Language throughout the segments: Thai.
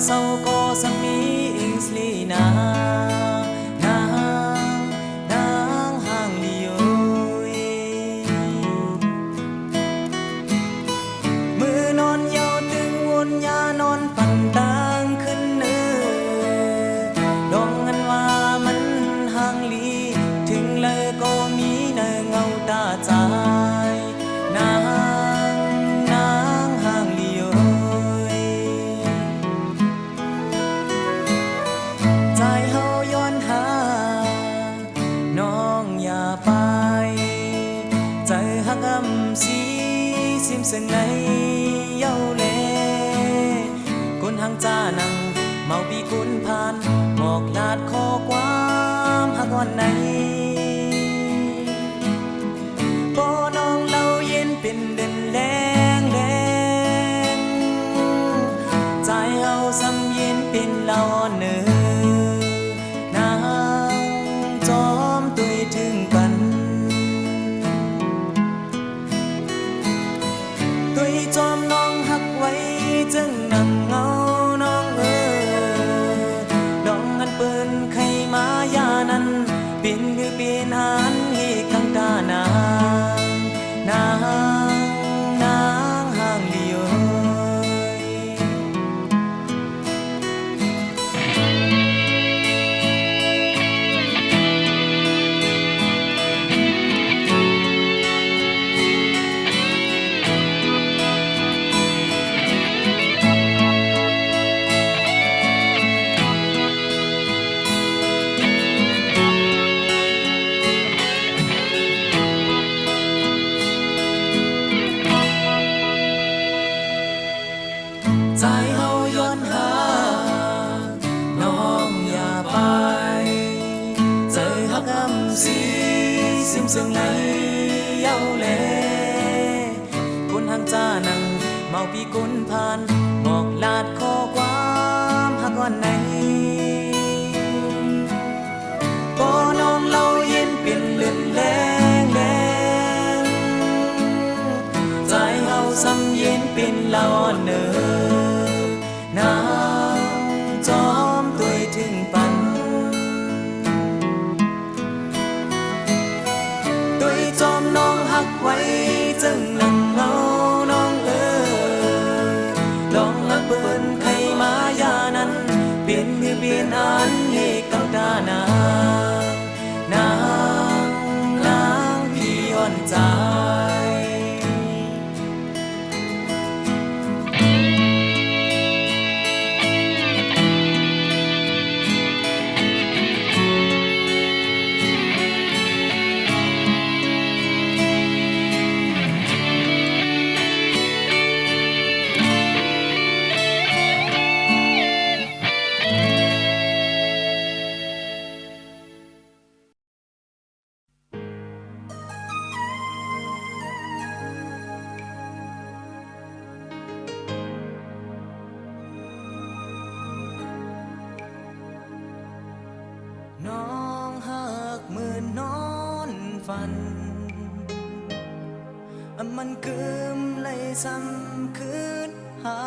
เศร้าก็สังมีอิงสลีนานางห่างลีโอมือนอนเยาตึงวนยานอนฝันต่างขึ้นเนื้อดองเงินว่ามันห่างลีถึงเลยก็มีเนื้อเงาตาใจนางห่างลีโอใจเฮาย้อนหาน้องอย่าไปใจหักสีซิมเส้นในเย้าเลคนห่างจ้านังเมาปีคุณผ่านหมอกลาดข้อความหักวันไหนบ่น้องเล่าเย็นเป็นเด่นแรงใจเฮาซ้ำเย็นเป็นเล่าเนื้อนางจอมตุยถึงกันตุยจอมน้องหักไว้จึงนั่งเงาน้องดองอันเปิ้นใครมายานั้นเป็นหรือเป็นอันให้กังตานางห่างลีโอใจเฮาย้อนหาน้องอย่าไปใจหักสีซิมเสียงในเย้าเลคนห่างจ้านังเมาปีกุนผ่านหมอกลาดข้อความหักวันไหนบ่น้องเล่าเย็นเป็นเลือนแรงใจเฮาซ้ำเย็นเป็นเล่าเนื้อนางจอมตุยถึงปันตุยจอมน้องหักไว้จึงนั่งเงาน้องลองหักเปิ้นใครมายานั้นเปลี่ยนหรือเปลี่ยนอันให้กังตานางพี่อ่อนใจน้องหักมือนอนฝันมันกึมเลยซ้ำคืนหา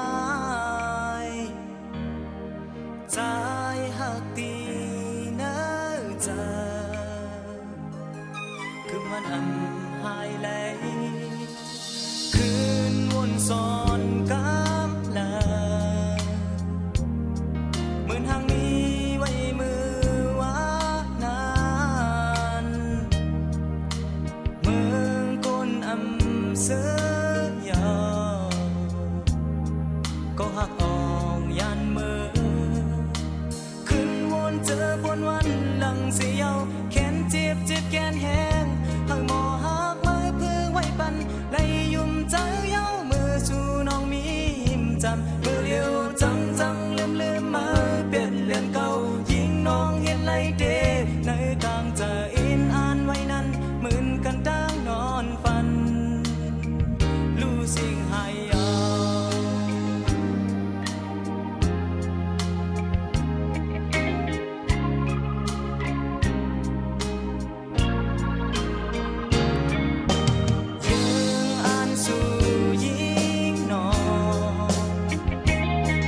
ยใจหักตีเนื้อเจอคือมันอันหายเลยคืนวนซ้อนกำลาเหมือนห่างนี้ไว้มือเสือยาวก็หักออกยันมือขึ้นวนเจอบนวันหลังเสียวแขนเจ็บแขนแห้งหักหมอหักมือเพื่อไว้ปันไล่ยุ่มใจเย้ามือชูน้องมีหิมจำมือเลี้ยวจังลืมมาเปลี่ยนเรื่องเก่ายิงน้องเห็นไล่เดในทางจะอินอ่านไว้นั้นเหมือนกันตั้งนอนฝันสิ่งหายยายังอ่านสู่ยิงนอน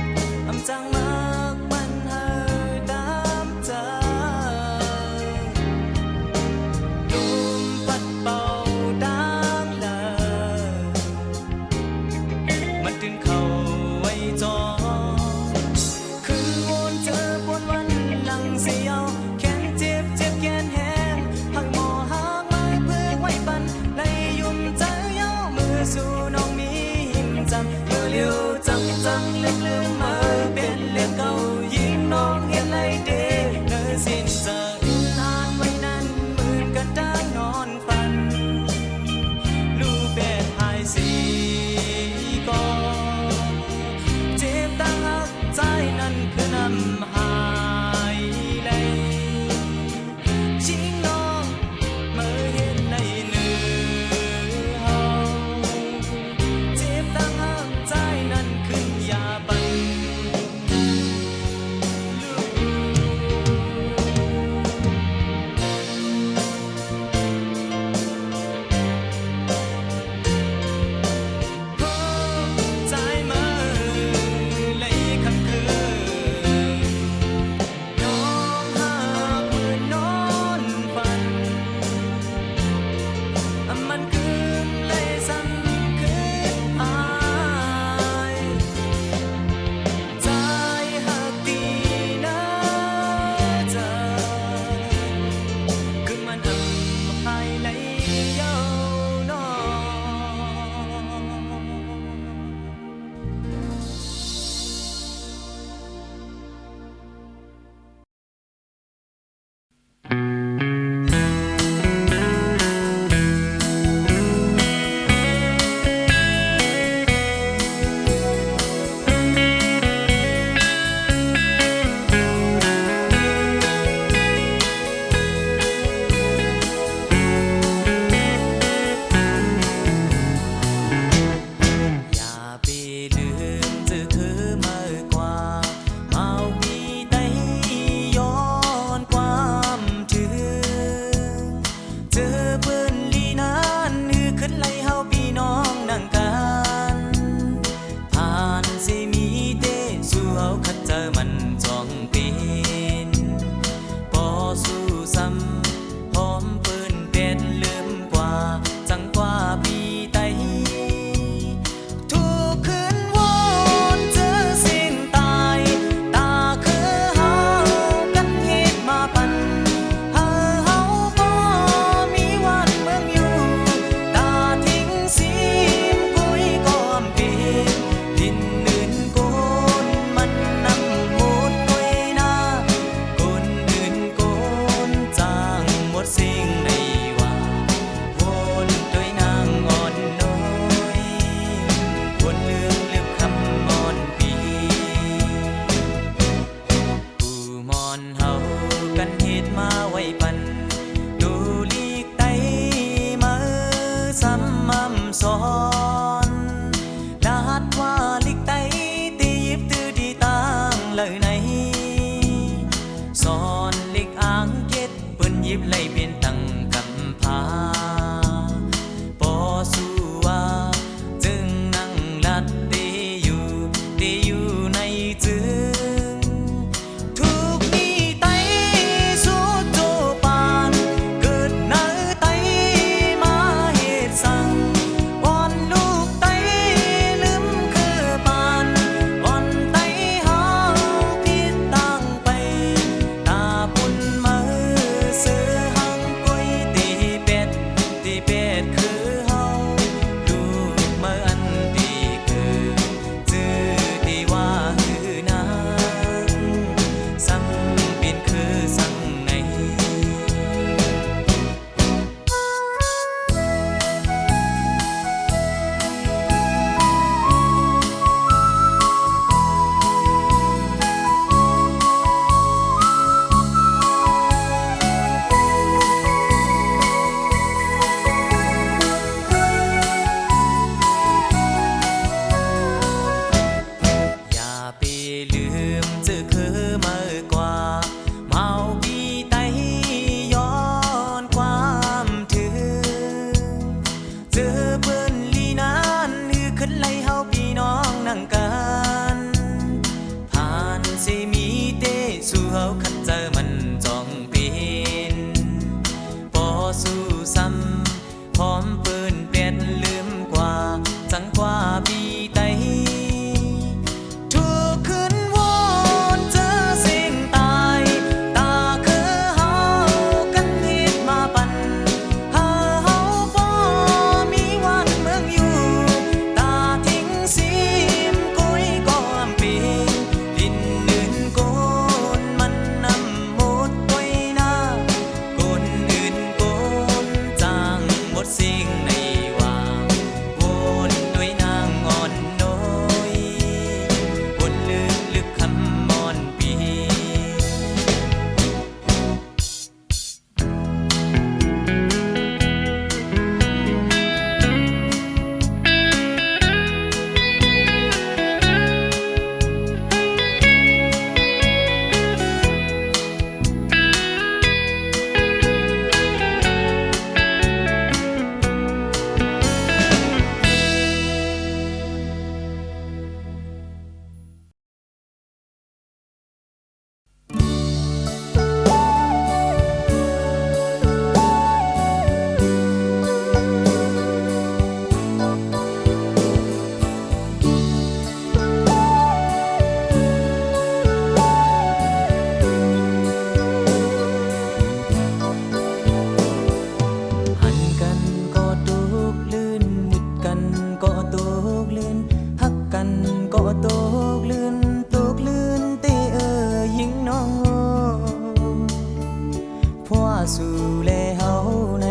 สู่แลเฮาใน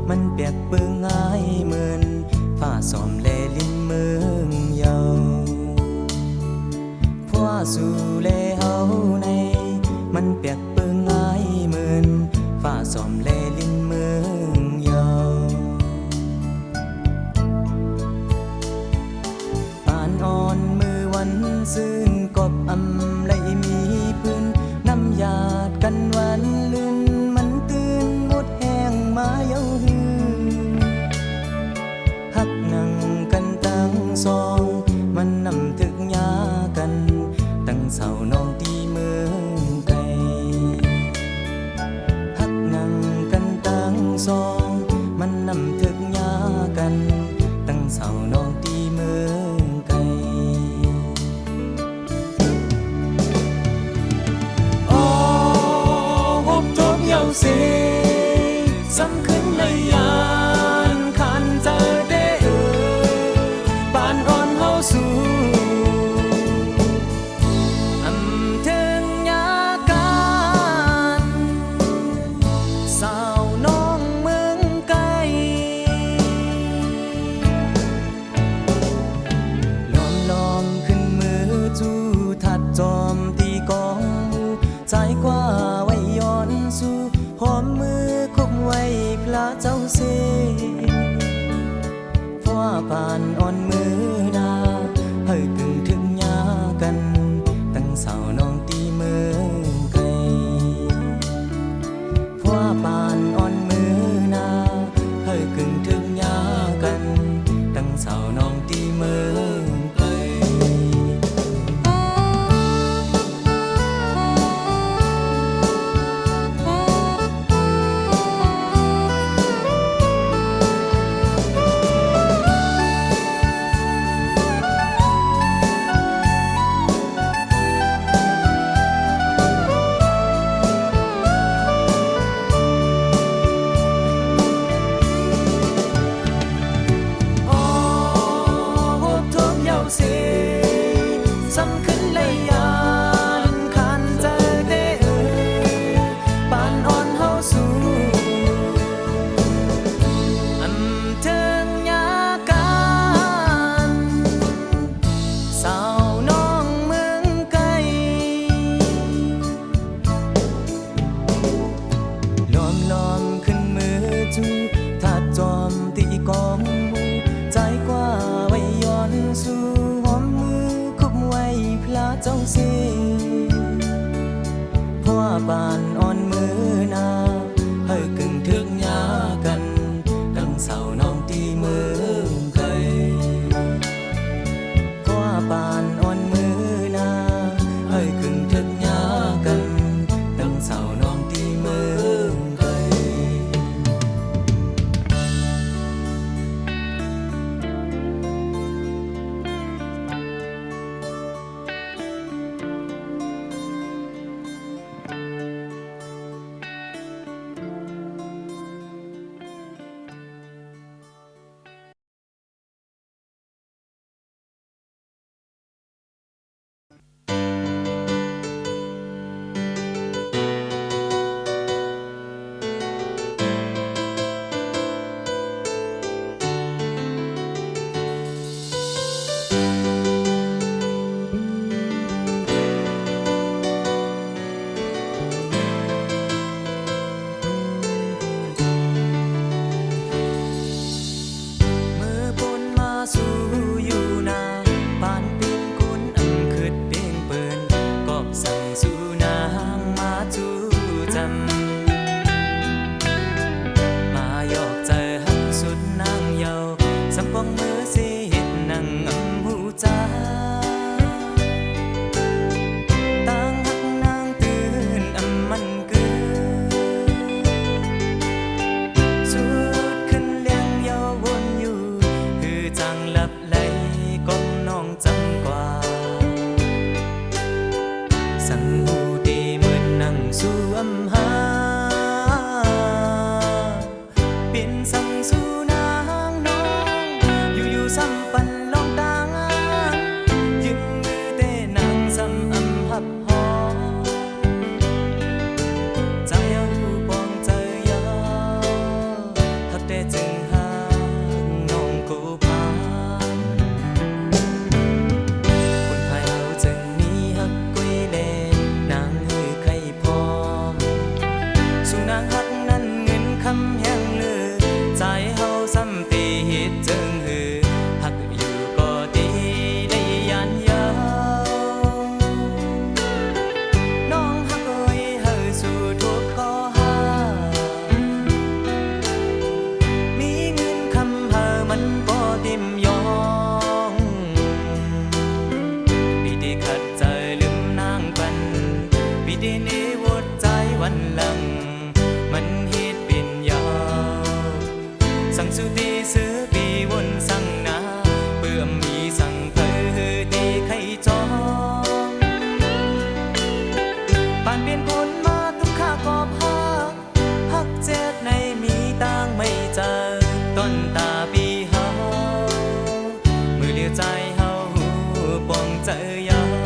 มันเปียกเปื้องง่ายเหมือนฟ้าสอมแลลิ้นเมืองเยาฟ้าสู่แลเฮาในมันเปียกเปื้องง่ายเหมือนฟ้าสอมแลลิ้นเมืองเยาปานอ่อนมือวันซื่นกบอำไลมีพื้นน้ำยาดกันวันลื่นมันตื่นหมดแห้งมาเย้าหือหักนั่งกันตั้งสองมันนำถึกยากันตั้งเสาน้องตีเมืองไกลหักนั่งกันตั้งสองมันนำถึกยากันตั้งเสาน้องตีเมืองไกลเสสำคัญเลยยานขันเจอได้ปานอ่อนเฮาสู่อำถึงยาการสาวน้องเมืองไกลล้อมขึ้นมือจูทัดจอมตีกองมูใจกว่าไว้ย้อนสู่หอมมือคุมไว้พระเจ้าเสฟ้าผ่านอ่อนมือนาเฮ้ยกึ่งถึงยากันตั้งเสาน้องตีเมืองไกลฟ้าผ่านอ่อนมือนาเฮ้ยกึ่งถึงยากันตั้งเสาน้องตีเมืองไกลสำคัญเลยยานขันเจอได้ปานอ่อนเฮาสู่อำเทิงยาการสาวน้องเมืองไกลล้อมขึ้นมือจูถ้าจอมตีกองมูใจกว่าไว้ย้อนสู่พระเจ้าเสเพราะว่าปานอ่อนมือนาเฮ้ยกึ่งถึงยากันตั้งเสาน้องตีเมืองไกลเพราะว่าปานอ่อนมือนาเฮ้ยกึ่งถึงยากันตั้งเสาน้องตีเมืองไกล เจอยาว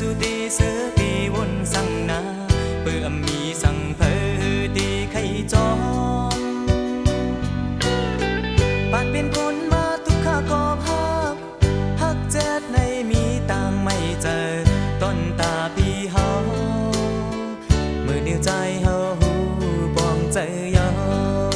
สุดีเสือปีวนสั่งนาเปื่อมีสั่งเพอดีไข่จอมปานเป็นคนมาทุกข้าก็ฮักเจ็ดในมีต่างไม่เจอต้นตาพี่เฮามือเดียวใจเฮาปองใจยาว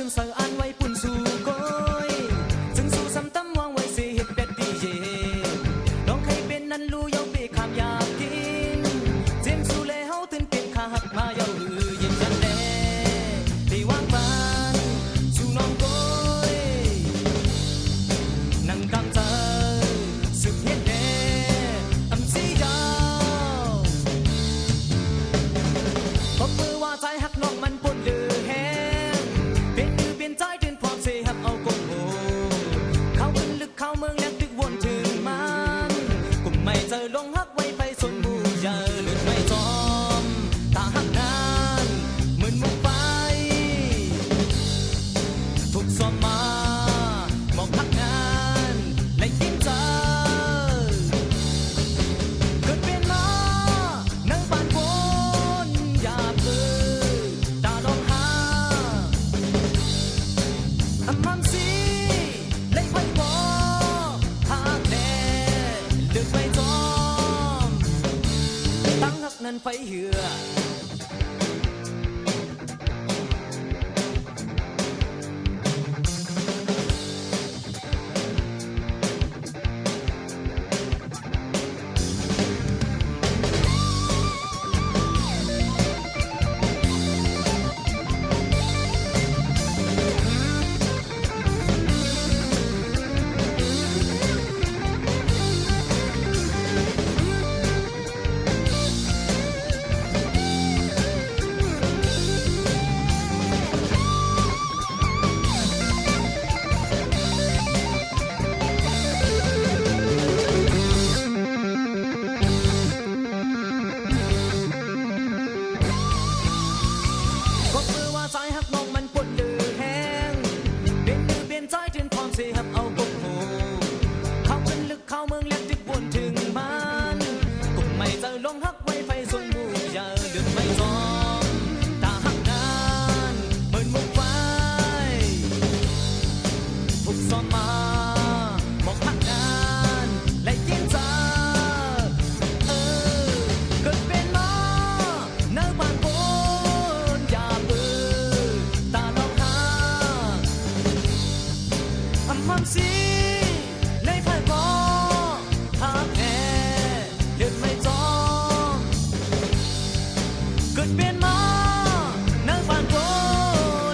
ซึ่งเสืออันไว้ปุ่นสู่ก้อยซึ่งสู่ซ้ำตั้มวางไว้เสียเห็ดเป็ดดีเย่น้องใครเป็นนั้นรู้ยาวเบคามอยากกินเจียมสู่เลยเฮาตื่นเป็นขาหักมาเยาหือยินจันแดได้วางฟันสู่น้องก้อยนั่งกำเธอสึกเฮ็ดแน่อำสียาวพบมือว่าใจหักน้องมันปนเลือแห้งเป็นมือเป็นใจถึงพร้อมเสียหับเอากงโหเข้าขึ้นลึกเข้าเมืองแล้วตึกวนถึงมันกุมไม่เจอลงหักไว้ไปสนบูเยอะหลุดไม่จอมตาหักนานเหมือนมุกไปถูกซ้อมมามองหักงานและยิ้มเจอเกิดเป็นมานั่งบ้านบนอย่าเบื่อตาลองหาอำมั่มสีเลยไว้บอกหากแน่เลือกไม่จอมตั้งหักนั้นไฟเหือก็เมื่อว่าใจหักน้องมันปนเลือแห้งเป็นมือเป็นใจถึงพร้อมเสียหับเอากงโหเข้าขึ้นลึกเข้าเมืองแล้วตึกวนถึงมันกุมไม่เจอลงหักไว้ไฟส่วนบูเยอะเลือกไม่จอมตาหักนานเหมือนมุกไฟถูกซ้อมมามองหักงานและยิ้มเจอเกิดเป็นมาเนื้อบ้านบนอย่าเบื่อตาลองหาอำมั่มสีเลยไฟบอกหักแน่เลือดไม่จอมเกิดเป็นมาเนื้อบ้านบ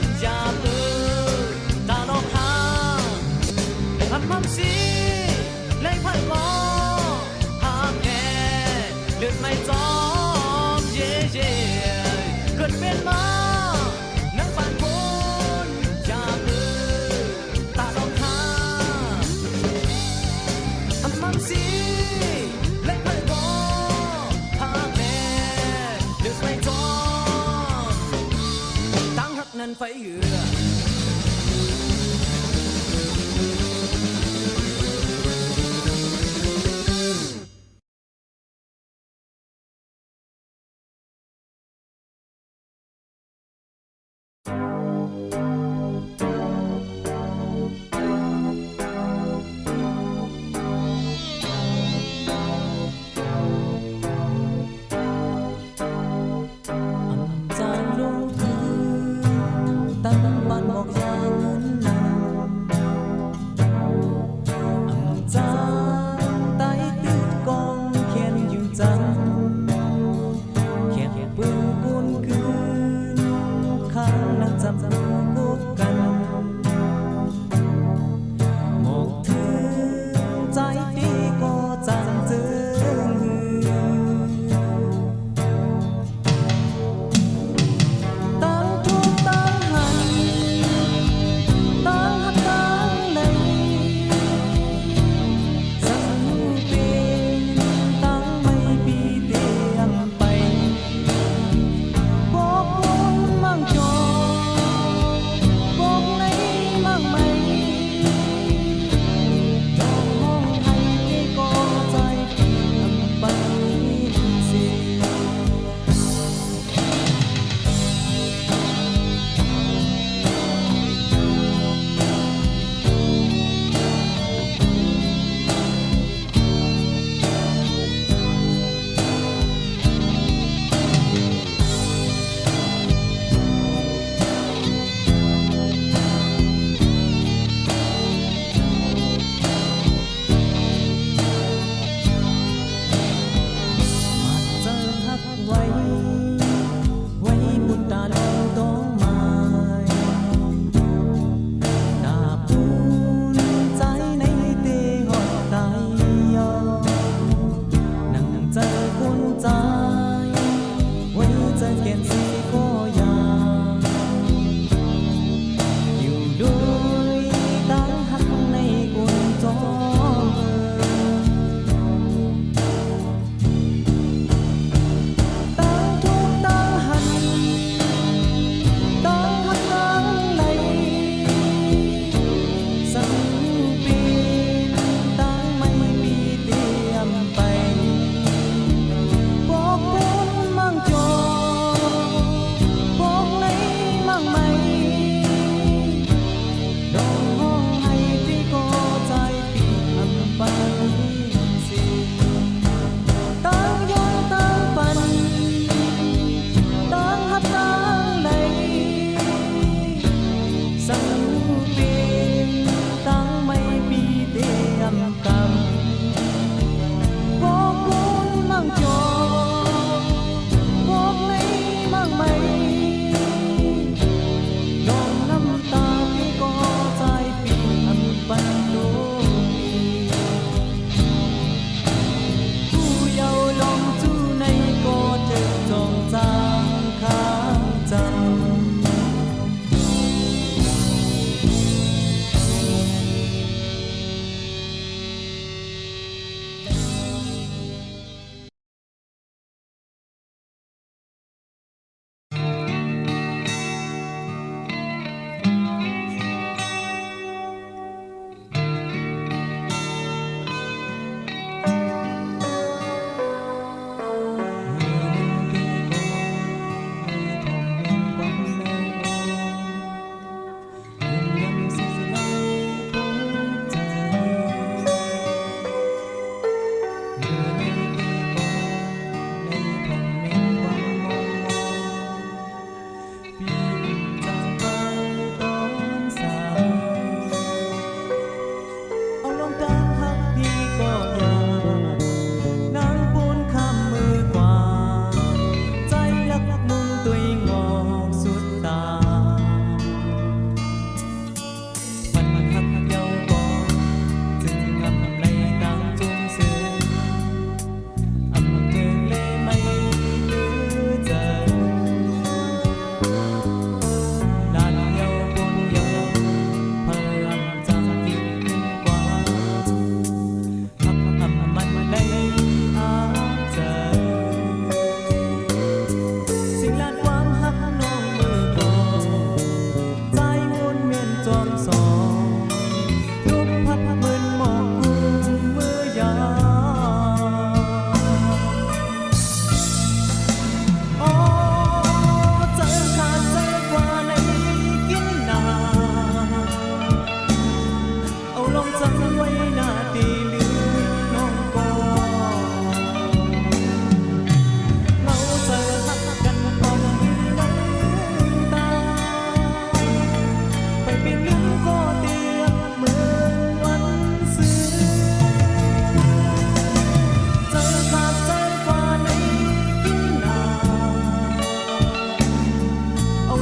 นอย่าเบื่อตาลองหาอำมั่มสีเลยไฟบอกหักแน่เลือดไม่จอมเย่เย่เกิดเป็นมานักบ้านบนอย่าเบื่อตาลองหาอำมั่มสีเลยไฟบอกหักแน่เลือดไม่จอมตั้งหักนั้นไฟเหือจางลงพื้นตั้งบ้านบอกอย่าเงินนำจางใต้ตึกกองแขนอยู่จังแค่ปืนกุนคืนข้างนั่งจับมือกุกกันหมกถึงใจดีก็จังจึงตั้งทุกตั้งหันตั้งหักตั้งในสังเป็นตั้งไม่ปีเตียมไปบอกคุณมั่งจอ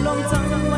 ลองจำไว้